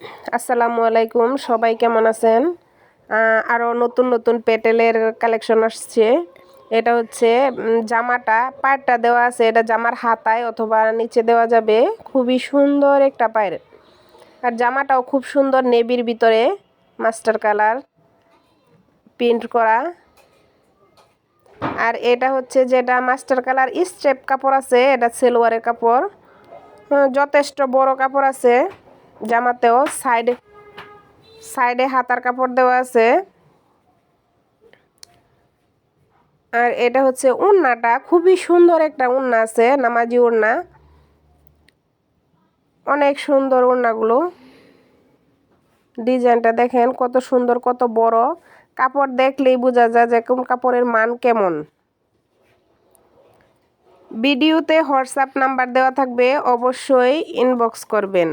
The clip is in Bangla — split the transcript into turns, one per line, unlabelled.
আসসালামু আলাইকুম, সবাই কেমন আছেন? আরও নতুন নতুন পেটেলের কালেকশন আসছে। এটা হচ্ছে জামাটা পাড়টা দেওয়া আছে, এটা জামার হাতায় অথবা নিচে দেওয়া যাবে। খুবই সুন্দর একটা পায়ের, আর জামাটাও খুব সুন্দর, নেভির ভিতরে মাস্টার কালার প্রিন্ট করা। আর এটা হচ্ছে যেটা মাস্টার কালার স্ট্রেপ কাপড় আছে, এটা সেলোয়ারের কাপড়, যথেষ্ট বড় কাপড় আছে। জামাতেও সাইডে সাইডে হাতার কাপড় দেওয়া আছে। আর এটা হচ্ছে ওড়নাটা, খুবই সুন্দর একটা ওড়না আছে, নামাজি ওড়না, অনেক সুন্দর ওড়নাগুলো। ডিজাইনটা দেখেন কত সুন্দর, কত বড়। কাপড় দেখলেই বোঝা যায় যে কোন কাপড়ের মান কেমন। ভিডিওতে হোয়াটসঅ্যাপ নাম্বার দেওয়া থাকবে, অবশ্যই ইনবক্স করবেন।